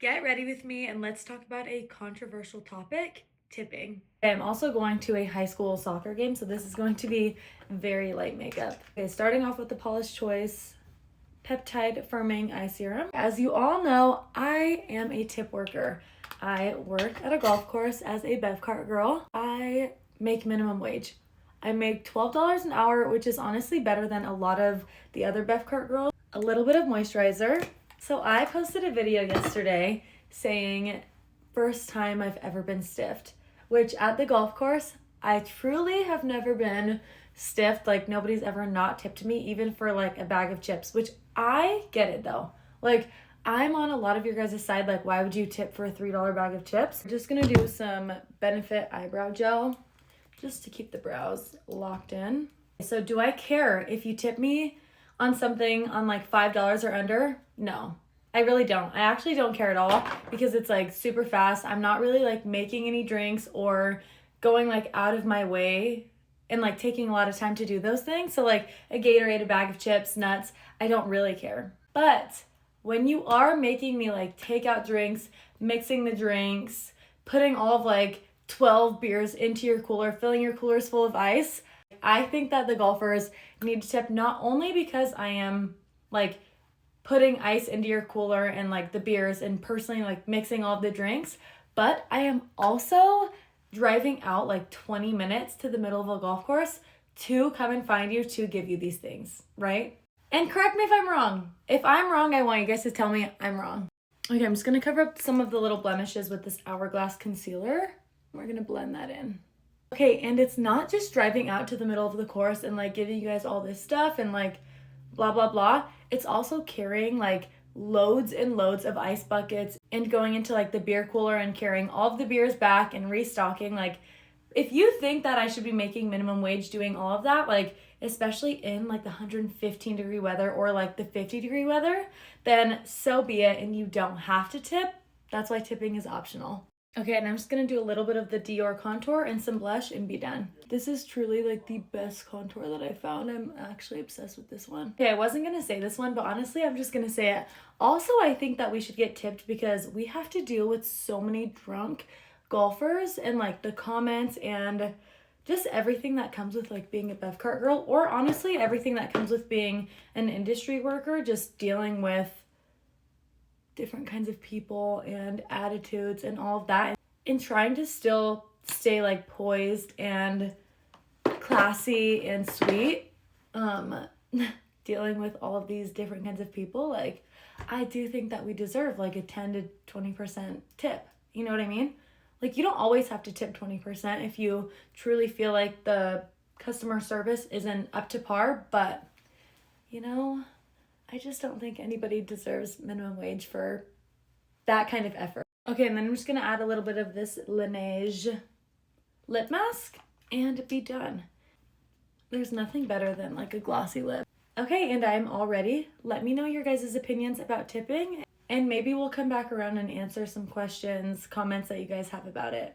Get ready with me and let's talk about a controversial topic, tipping. I'm also going to a high school soccer game, so this is going to be very light makeup. Okay, starting off with the Paula's Choice Peptide Firming Eye Serum. As you all know, I am a tip worker. I work at a golf course as a bev cart girl. I make minimum wage. I make $12 an hour, which is honestly better than a lot of the other bev cart girls. A little bit of moisturizer. So I posted a video yesterday saying, first time I've ever been stiffed, which at the golf course, I truly have never been stiffed. Like nobody's ever not tipped me, even for like a bag of chips, which I get it though. Like I'm on a lot of your guys' side. Like why would you tip for a $3 bag of chips? I'm just gonna do some Benefit eyebrow gel just to keep the brows locked in. So do I care if you tip me on something on like $5 or under? No, I really don't. I actually don't care at all because it's like super fast. I'm not really like making any drinks or going like out of my way and like taking a lot of time to do those things. So like a Gatorade, a bag of chips, nuts, I don't really care. But when you are making me like take out drinks, mixing the drinks, putting all of like 12 beers into your cooler, filling your coolers full of ice, I think that the golfers need to tip not only because I am like putting ice into your cooler and like the beers and personally like mixing all of the drinks, but I am also driving out like 20 minutes to the middle of a golf course to come and find you to give you these things, right? And correct me if I'm wrong. If I'm wrong, I want you guys to tell me I'm wrong. Okay, I'm just gonna cover up some of the little blemishes with this Hourglass concealer. We're gonna blend that in. Okay, and it's not just driving out to the middle of the course and like giving you guys all this stuff and like blah, blah, blah. It's also carrying like loads and loads of ice buckets and going into like the beer cooler and carrying all of the beers back and restocking. Like if you think that I should be making minimum wage doing all of that, like especially in like the 115-degree weather or like the 50-degree weather, then so be it and you don't have to tip. That's why tipping is optional. Okay, and I'm just gonna do a little bit of the Dior contour and some blush and be done. This is truly like the best contour that I found. I'm actually obsessed with this one. Okay, I wasn't gonna say this one, but honestly, I'm just gonna say it. Also, I think that we should get tipped because we have to deal with so many drunk golfers and like the comments and just everything that comes with like being a bev cart girl, or honestly, everything that comes with being an industry worker, just dealing with different kinds of people and attitudes and all of that, and trying to still stay like poised and classy and sweet, dealing with all of these different kinds of people. Like I do think that we deserve like a 10 to 20% tip, you know what I mean? Like you don't always have to tip 20% if you truly feel like the customer service isn't up to par, but you know, I just don't think anybody deserves minimum wage for that kind of effort. Okay, and then I'm just gonna add a little bit of this Laneige lip mask and be done. There's nothing better than like a glossy lip. Okay, and I'm all ready. Let me know your guys' opinions about tipping, and maybe we'll come back around and answer some questions, comments that you guys have about it.